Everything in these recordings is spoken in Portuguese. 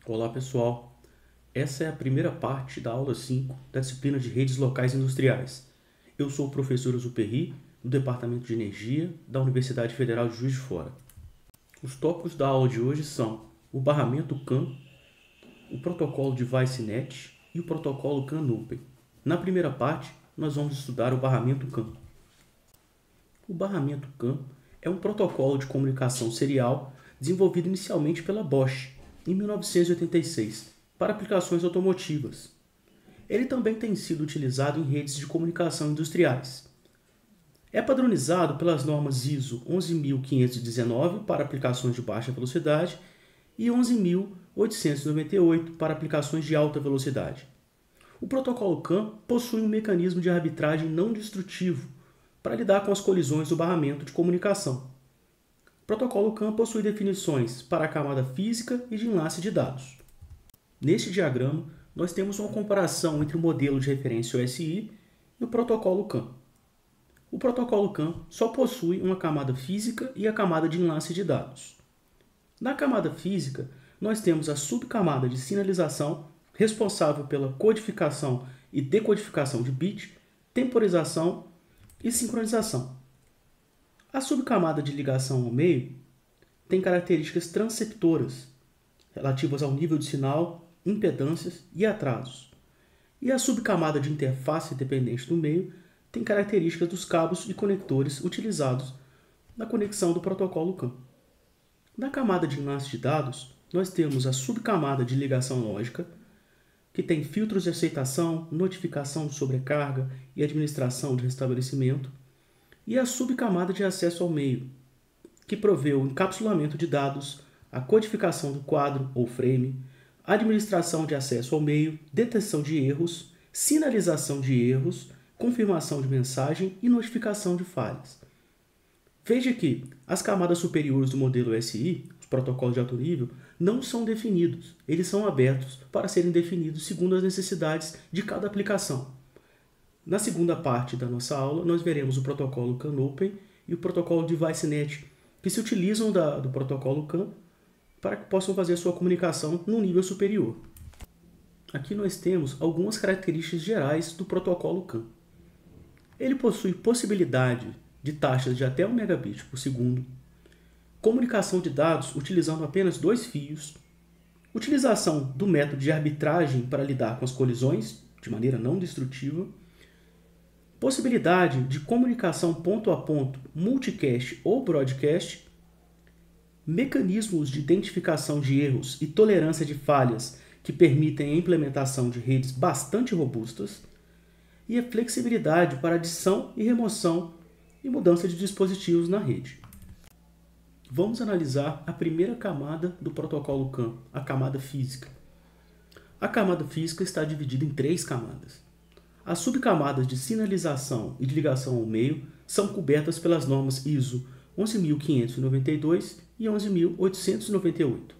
Olá pessoal, essa é a primeira parte da aula 5 da disciplina de redes locais industriais. Eu sou o professor Uzuperri, do Departamento de Energia da Universidade Federal de Juiz de Fora. Os tópicos da aula de hoje são o barramento CAN, o protocolo Device-Net e o protocolo CAN-Open. Na primeira parte, nós vamos estudar o barramento CAN. O barramento CAN é um protocolo de comunicação serial desenvolvido inicialmente pela Bosch, em 1986, para aplicações automotivas. Ele também tem sido utilizado em redes de comunicação industriais. É padronizado pelas normas ISO 11519 para aplicações de baixa velocidade e 11898 para aplicações de alta velocidade. O protocolo CAN possui um mecanismo de arbitragem não destrutivo para lidar com as colisões do barramento de comunicação. O protocolo CAN possui definições para a camada física e de enlace de dados. Neste diagrama, nós temos uma comparação entre o modelo de referência OSI e o protocolo CAN. O protocolo CAN só possui uma camada física e a camada de enlace de dados. Na camada física, nós temos a subcamada de sinalização, responsável pela codificação e decodificação de bit, temporização e sincronização. A subcamada de ligação ao meio tem características transceptoras, relativas ao nível de sinal, impedâncias e atrasos. E a subcamada de interface dependente do meio tem características dos cabos e conectores utilizados na conexão do protocolo CAN. Na camada de enlace de dados, nós temos a subcamada de ligação lógica, que tem filtros de aceitação, notificação de sobrecarga e administração de restabelecimento, e a subcamada de acesso ao meio, que provê o encapsulamento de dados, a codificação do quadro ou frame, administração de acesso ao meio, detecção de erros, sinalização de erros, confirmação de mensagem e notificação de falhas. Veja que as camadas superiores do modelo SI, os protocolos de alto nível, não são definidos. Eles são abertos para serem definidos segundo as necessidades de cada aplicação. Na segunda parte da nossa aula, nós veremos o protocolo CAN-Open e o protocolo Device-Net, que se utilizam do protocolo CAN para que possam fazer a sua comunicação num nível superior. Aqui nós temos algumas características gerais do protocolo CAN. Ele possui possibilidade de taxas de até 1 megabit por segundo, comunicação de dados utilizando apenas 2 fios, utilização do método de arbitragem para lidar com as colisões de maneira não destrutiva, possibilidade de comunicação ponto a ponto, multicast ou broadcast, mecanismos de identificação de erros e tolerância de falhas que permitem a implementação de redes bastante robustas, e a flexibilidade para adição e remoção e mudança de dispositivos na rede. Vamos analisar a primeira camada do protocolo CAN, a camada física. A camada física está dividida em 3 camadas. As subcamadas de sinalização e de ligação ao meio são cobertas pelas normas ISO 11592 e 11898.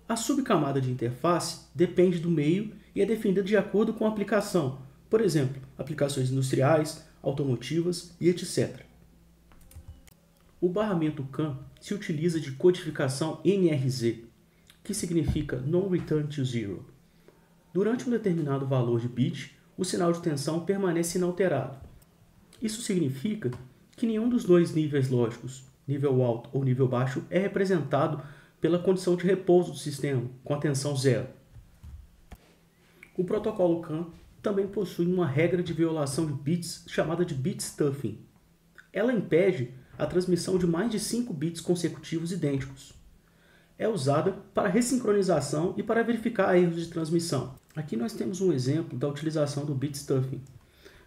A subcamada de interface depende do meio e é definida de acordo com a aplicação, por exemplo, aplicações industriais, automotivas e etc. O barramento CAN se utiliza de codificação NRZ, que significa Non Return to Zero. Durante um determinado valor de bit, o sinal de tensão permanece inalterado. Isso significa que nenhum dos 2 níveis lógicos, nível alto ou nível baixo, é representado pela condição de repouso do sistema, com a tensão zero. O protocolo CAN também possui uma regra de violação de bits chamada de bit stuffing. Ela impede a transmissão de mais de 5 bits consecutivos idênticos. É usada para ressincronização e para verificar erros de transmissão. Aqui nós temos um exemplo da utilização do bit stuffing.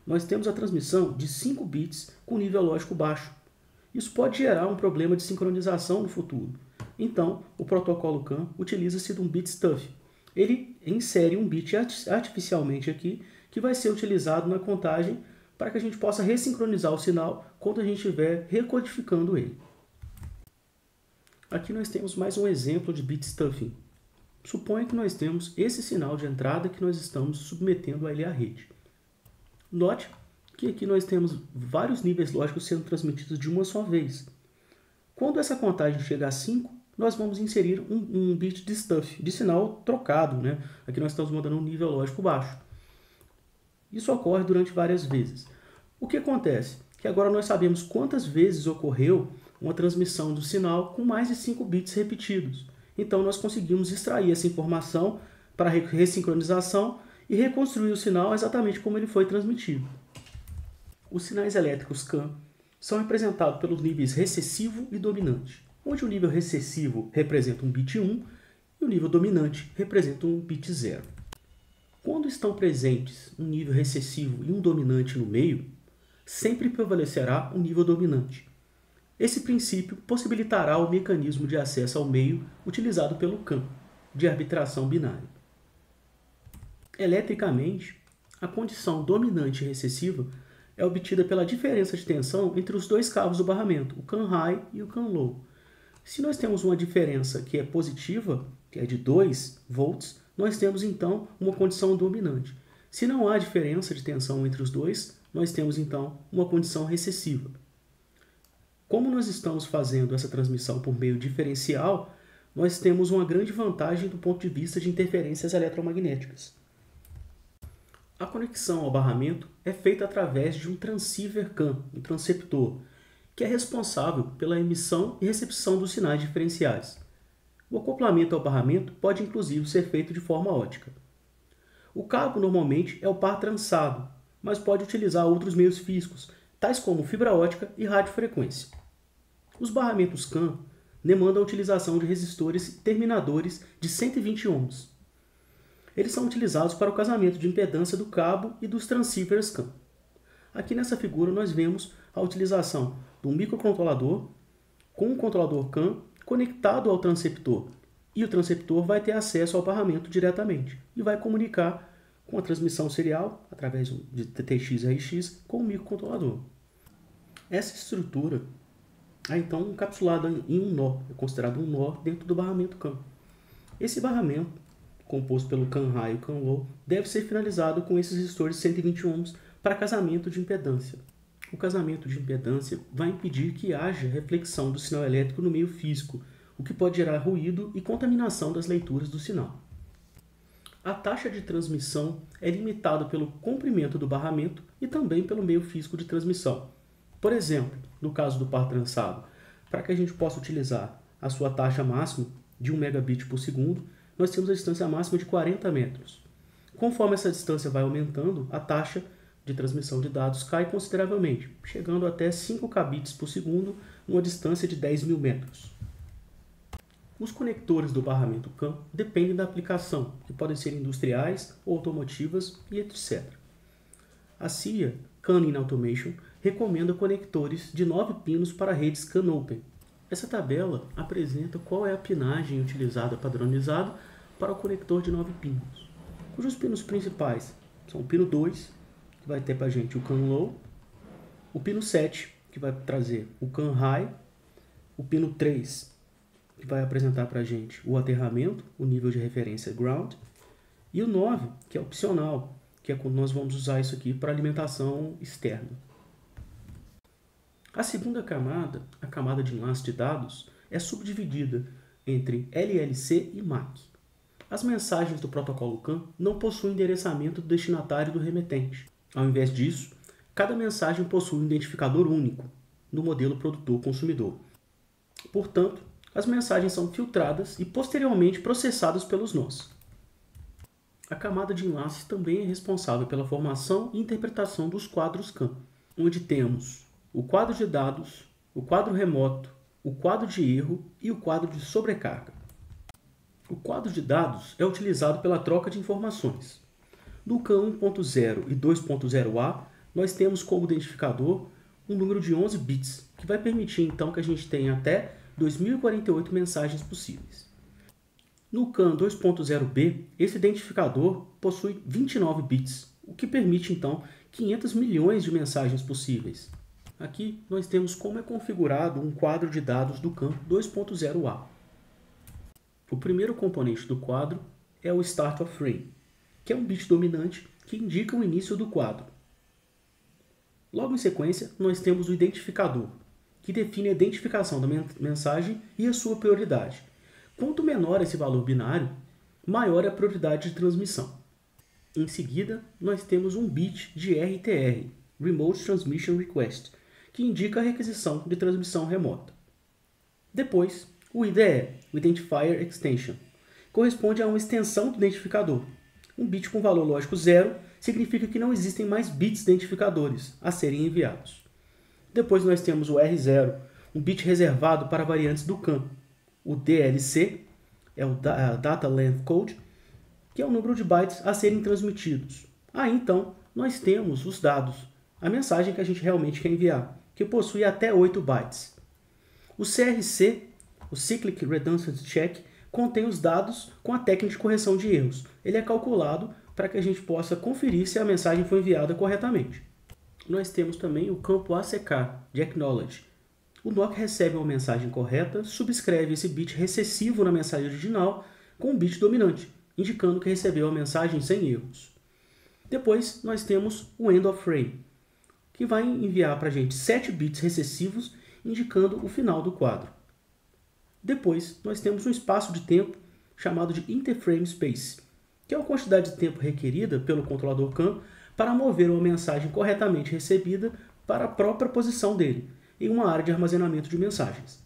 Nós temos a transmissão de 5 bits com nível lógico baixo. Isso pode gerar um problema de sincronização no futuro. Então, o protocolo CAN utiliza-se de um bit stuff. Ele insere um bit artificialmente aqui, que vai ser utilizado na contagem para que a gente possa ressincronizar o sinal quando a gente estiver recodificando ele. Aqui nós temos mais um exemplo de bit stuffing. Suponha que nós temos esse sinal de entrada que nós estamos submetendo a ele à rede. Note que aqui nós temos vários níveis lógicos sendo transmitidos de uma só vez. Quando essa contagem chega a 5, nós vamos inserir um bit de stuff, de sinal trocado, né? Aqui nós estamos mandando um nível lógico baixo. Isso ocorre durante várias vezes. O que acontece? Que agora nós sabemos quantas vezes ocorreu uma transmissão do sinal com mais de 5 bits repetidos. Então nós conseguimos extrair essa informação para ressincronização e reconstruir o sinal exatamente como ele foi transmitido. Os sinais elétricos CAN são representados pelos níveis recessivo e dominante, onde o nível recessivo representa um bit 1 e o nível dominante representa um bit 0. Quando estão presentes um nível recessivo e um dominante no meio, sempre prevalecerá o nível dominante. Esse princípio possibilitará o mecanismo de acesso ao meio utilizado pelo CAN, de arbitração binária. Eletricamente, a condição dominante e recessiva é obtida pela diferença de tensão entre os dois cabos do barramento, o CAN high e o CAN low. Se nós temos uma diferença que é positiva, que é de 2 volts, nós temos então uma condição dominante. Se não há diferença de tensão entre os dois, nós temos então uma condição recessiva. Como nós estamos fazendo essa transmissão por meio diferencial, nós temos uma grande vantagem do ponto de vista de interferências eletromagnéticas. A conexão ao barramento é feita através de um transceiver CAN, um transceptor, que é responsável pela emissão e recepção dos sinais diferenciais. O acoplamento ao barramento pode inclusive ser feito de forma ótica. O cabo normalmente é o par trançado, mas pode utilizar outros meios físicos, tais como fibra ótica e radiofrequência. Os barramentos CAN demandam a utilização de resistores terminadores de 120 ohms. Eles são utilizados para o casamento de impedância do cabo e dos transceivers CAN. Aqui nessa figura nós vemos a utilização de um microcontrolador com um controlador CAN conectado ao transceptor, e o transceptor vai ter acesso ao barramento diretamente e vai comunicar com a transmissão serial através de TTX/RX com o microcontrolador. Essa estrutura é então encapsulada em um nó, é considerado um nó dentro do barramento CAN. Esse barramento, composto pelo CAN high e o CAN low, deve ser finalizado com esses resistores de 120 ohms para casamento de impedância. O casamento de impedância vai impedir que haja reflexão do sinal elétrico no meio físico, o que pode gerar ruído e contaminação das leituras do sinal. A taxa de transmissão é limitada pelo comprimento do barramento e também pelo meio físico de transmissão. Por exemplo, no caso do par trançado, para que a gente possa utilizar a sua taxa máxima de 1 megabit por segundo, nós temos a distância máxima de 40 metros. Conforme essa distância vai aumentando, a taxa de transmissão de dados cai consideravelmente, chegando até 5 kbps por segundo, numa distância de 10.000 metros. Os conectores do barramento CAN dependem da aplicação, que podem ser industriais ou automotivas e etc. A CIA, CAN in Automation, recomenda conectores de 9 pinos para redes CAN Open. Essa tabela apresenta qual é a pinagem utilizada padronizada para o conector de 9 pinos, cujos pinos principais são o pino 2, que vai ter para a gente o CAN Low, o pino 7, que vai trazer o CAN High, o pino 3, que vai apresentar para a gente o aterramento, o nível de referência Ground, e o 9, que é opcional, que é quando nós vamos usar isso aqui para alimentação externa. A segunda camada, a camada de enlace de dados, é subdividida entre LLC e MAC. As mensagens do protocolo CAN não possuem endereçamento do destinatário e do remetente. Ao invés disso, cada mensagem possui um identificador único no modelo produtor-consumidor. Portanto, as mensagens são filtradas e posteriormente processadas pelos nós. A camada de enlace também é responsável pela formação e interpretação dos quadros CAN, onde temos o quadro de dados, o quadro remoto, o quadro de erro e o quadro de sobrecarga. O quadro de dados é utilizado pela troca de informações. No CAN 1.0 e 2.0a, nós temos como identificador um número de 11 bits, que vai permitir então que a gente tenha até 2048 mensagens possíveis. No CAN 2.0b, esse identificador possui 29 bits, o que permite então 500 milhões de mensagens possíveis. Aqui nós temos como é configurado um quadro de dados do CAN 2.0a. O primeiro componente do quadro é o Start of Frame, que é um bit dominante que indica o início do quadro. Logo em sequência, nós temos o identificador, que define a identificação da mensagem e a sua prioridade. Quanto menor esse valor binário, maior é a prioridade de transmissão. Em seguida, nós temos um bit de RTR, Remote Transmission Request, que indica a requisição de transmissão remota. Depois, o IDE, o Identifier Extension, corresponde a uma extensão do identificador. Um bit com valor lógico 0 significa que não existem mais bits identificadores a serem enviados. Depois nós temos o R0, um bit reservado para variantes do CAN. O DLC é o Data Length Code, que é o número de bytes a serem transmitidos. Aí então nós temos os dados, a mensagem que a gente realmente quer enviar, que possui até 8 bytes. O CRC, o Cyclic Redundancy Check, contém os dados com a técnica de correção de erros. Ele é calculado para que a gente possa conferir se a mensagem foi enviada corretamente. Nós temos também o campo ACK, de Acknowledge. O NOC recebe uma mensagem correta, subscreve esse bit recessivo na mensagem original com um bit dominante, indicando que recebeu a mensagem sem erros. Depois nós temos o End of Frame, que vai enviar para a gente 7 bits recessivos, indicando o final do quadro. Depois nós temos um espaço de tempo chamado de Interframe Space, que é a quantidade de tempo requerida pelo controlador CAN para mover uma mensagem corretamente recebida para a própria posição dele, em uma área de armazenamento de mensagens.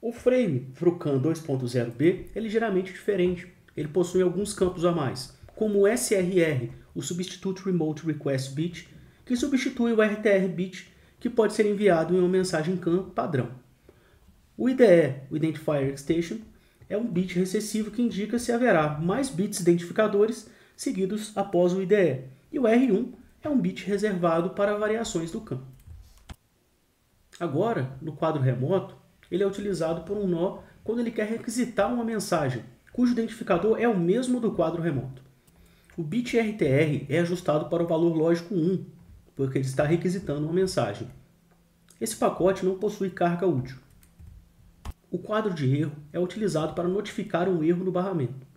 O frame para o CAN 2.0b é ligeiramente diferente. Ele possui alguns campos a mais, como o SRR, o Substitute Remote Request Bit, que substitui o RTR Bit, que pode ser enviado em uma mensagem CAN padrão. O IDE, o Identifier Extension, é um bit recessivo que indica se haverá mais bits identificadores seguidos após o IDE. E o R1 é um bit reservado para variações do CAN. Agora, no quadro remoto, ele é utilizado por um nó quando ele quer requisitar uma mensagem, cujo identificador é o mesmo do quadro remoto. O bit RTR é ajustado para o valor lógico 1, porque ele está requisitando uma mensagem. Esse pacote não possui carga útil. O quadro de erro é utilizado para notificar um erro no barramento.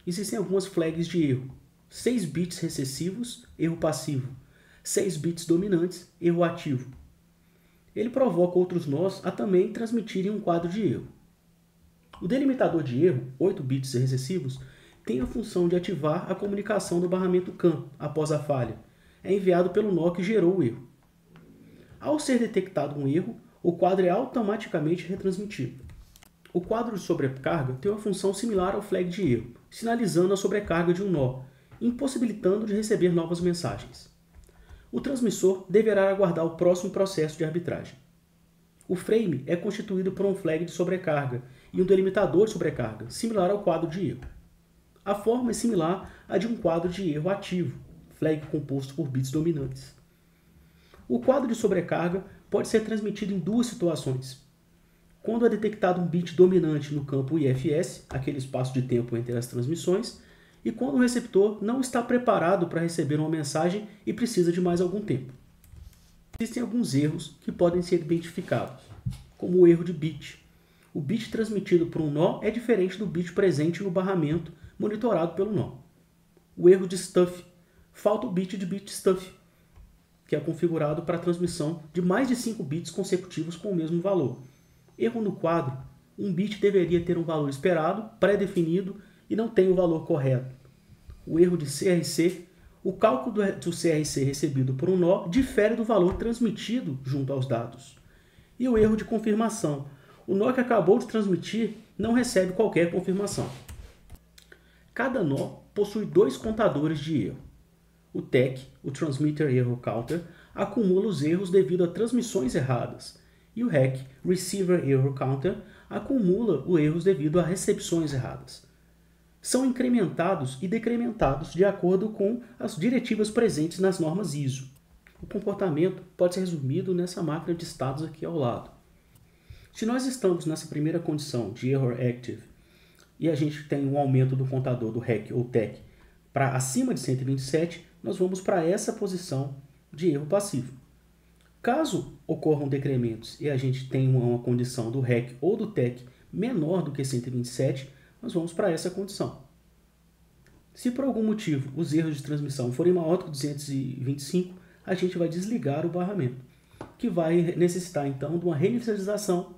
Existem algumas flags de erro. 6 bits recessivos, erro passivo. 6 bits dominantes, erro ativo. Ele provoca outros nós a também transmitirem um quadro de erro. O delimitador de erro, 8 bits recessivos, tem a função de ativar a comunicação do barramento CAN após a falha. É enviado pelo nó que gerou o erro. Ao ser detectado um erro, o quadro é automaticamente retransmitido. O quadro de sobrecarga tem uma função similar ao flag de erro, sinalizando a sobrecarga de um nó, impossibilitando de receber novas mensagens. O transmissor deverá aguardar o próximo processo de arbitragem. O frame é constituído por um flag de sobrecarga e um delimitador de sobrecarga, similar ao quadro de erro. A forma é similar à de um quadro de erro ativo, flag composto por bits dominantes. O quadro de sobrecarga pode ser transmitido em duas situações. Quando é detectado um bit dominante no campo IFS, aquele espaço de tempo entre as transmissões, e quando o receptor não está preparado para receber uma mensagem e precisa de mais algum tempo. Existem alguns erros que podem ser identificados, como o erro de bit. O bit transmitido por um nó é diferente do bit presente no barramento monitorado pelo nó. O erro de stuff. Falta o bit de bit stuff, que é configurado para a transmissão de mais de 5 bits consecutivos com o mesmo valor. Erro no quadro. Um bit deveria ter um valor esperado, pré-definido, e não tem o valor correto. O erro de CRC. O cálculo do CRC recebido por um nó difere do valor transmitido junto aos dados. E o erro de confirmação. O nó que acabou de transmitir não recebe qualquer confirmação. Cada nó possui 2 contadores de erro. O TEC, o Transmitter Error Counter, acumula os erros devido a transmissões erradas. E o REC, Receiver Error Counter, acumula os erros devido a recepções erradas. São incrementados e decrementados de acordo com as diretivas presentes nas normas ISO. O comportamento pode ser resumido nessa máquina de estados aqui ao lado. Se nós estamos nessa primeira condição de Error Active e a gente tem um aumento do contador do REC ou TEC para acima de 127, nós vamos para essa posição de erro passivo. Caso ocorram decrementos e a gente tem uma condição do REC ou do TEC menor do que 127, nós vamos para essa condição. Se por algum motivo os erros de transmissão forem maior do que 225, a gente vai desligar o barramento, que vai necessitar então de uma reinicialização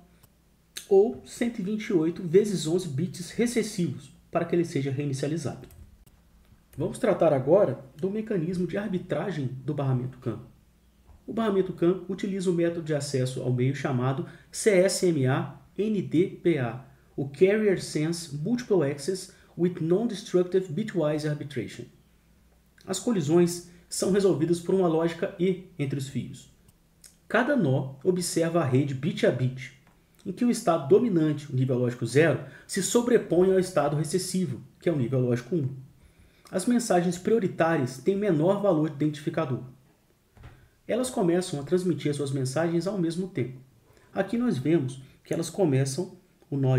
ou 128 vezes 11 bits recessivos para que ele seja reinicializado. Vamos tratar agora do mecanismo de arbitragem do barramento CAN. O barramento CAN utiliza o método de acesso ao meio chamado CSMA-NDPA, o Carrier Sense Multiple Access with Non-Destructive Bitwise Arbitration. As colisões são resolvidas por uma lógica E entre os fios. Cada nó observa a rede bit a bit, em que o estado dominante, o nível lógico 0, se sobrepõe ao estado recessivo, que é o nível lógico 1. As mensagens prioritárias têm menor valor de identificador. Elas começam a transmitir suas mensagens ao mesmo tempo. Aqui nós vemos que elas começam, o nó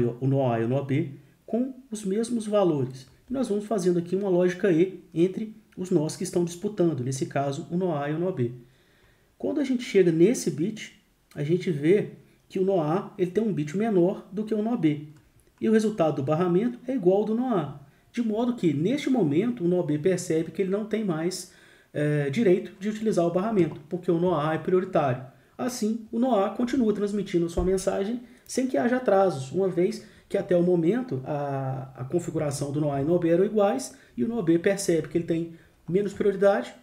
A e o nó B, com os mesmos valores. E nós vamos fazendo aqui uma lógica E entre os nós que estão disputando, nesse caso, o nó A e o nó B. Quando a gente chega nesse bit, a gente vê que o nó A ele tem um bit menor do que o nó B. E o resultado do barramento é igual ao do nó A. De modo que, neste momento, o nó B percebe que ele não tem mais direito de utilizar o barramento, porque o nó A é prioritário. Assim, o nó A continua transmitindo sua mensagem sem que haja atrasos, uma vez que até o momento a configuração do nó A e nó B eram iguais, e o nó B percebe que ele tem menos prioridade,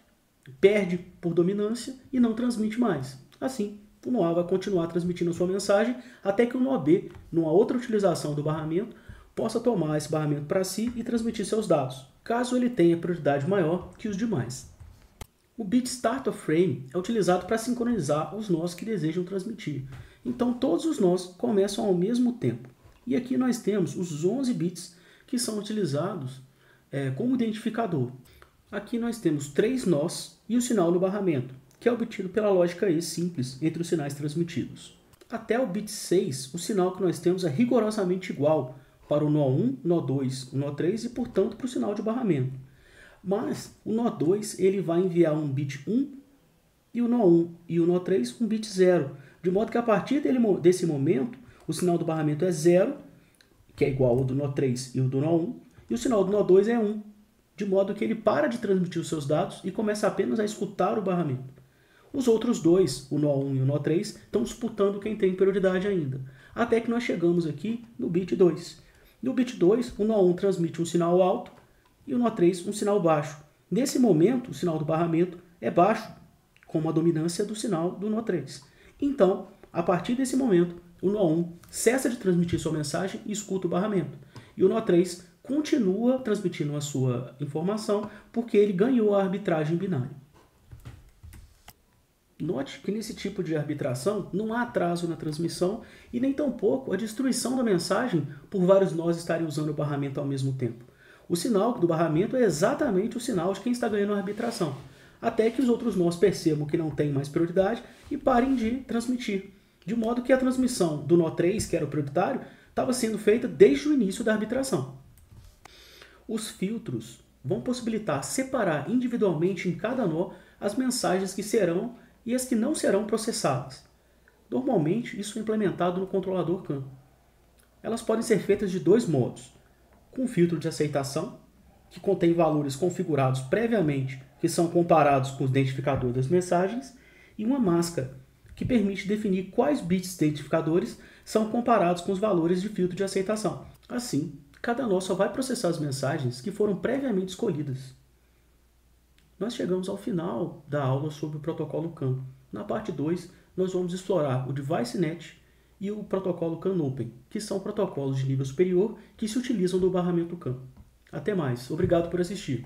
perde por dominância e não transmite mais. Assim, o nó A vai continuar transmitindo a sua mensagem até que o nó B, numa outra utilização do barramento, possa tomar esse barramento para si e transmitir seus dados, caso ele tenha prioridade maior que os demais. O bit Start of Frame é utilizado para sincronizar os nós que desejam transmitir. Então todos os nós começam ao mesmo tempo. E aqui nós temos os 11 bits que são utilizados como identificador. Aqui nós temos 3 nós e o sinal no barramento, que é obtido pela lógica E simples entre os sinais transmitidos. Até o bit 6, o sinal que nós temos é rigorosamente igual para o nó 1, nó 2, o nó 3 e, portanto, para o sinal de barramento. Mas o nó 2 ele vai enviar um bit 1 e o nó 1 e o nó 3 um bit 0, de modo que a partir desse momento o sinal do barramento é 0, que é igual ao do nó 3 e o do nó 1, e o sinal do nó 2 é 1, de modo que ele para de transmitir os seus dados e começa apenas a escutar o barramento. Os outros dois, o nó 1 e o nó 3, estão disputando quem tem prioridade ainda, até que nós chegamos aqui no bit 2. No bit 2, o nó 1 transmite um sinal alto e o nó 3 um sinal baixo. Nesse momento, o sinal do barramento é baixo, com a dominância do sinal do nó 3. Então, a partir desse momento, o nó 1 cessa de transmitir sua mensagem e escuta o barramento. E o nó 3 continua transmitindo a sua informação porque ele ganhou a arbitragem binária. Note que nesse tipo de arbitração não há atraso na transmissão e nem tampouco a destruição da mensagem por vários nós estarem usando o barramento ao mesmo tempo. O sinal do barramento é exatamente o sinal de quem está ganhando a arbitração, até que os outros nós percebam que não tem mais prioridade e parem de transmitir. De modo que a transmissão do nó 3, que era o prioritário, estava sendo feita desde o início da arbitração. Os filtros vão possibilitar separar individualmente em cada nó as mensagens que serão e as que não serão processadas. Normalmente, isso é implementado no controlador CAN. Elas podem ser feitas de dois modos: com filtro de aceitação, que contém valores configurados previamente que são comparados com o identificador das mensagens, e uma máscara, que permite definir quais bits identificadores são comparados com os valores de filtro de aceitação. Assim, cada nó só vai processar as mensagens que foram previamente escolhidas. Nós chegamos ao final da aula sobre o protocolo CAN. Na parte 2, nós vamos explorar o DeviceNet e o protocolo CAN-Open, que são protocolos de nível superior que se utilizam no barramento CAN. Até mais. Obrigado por assistir.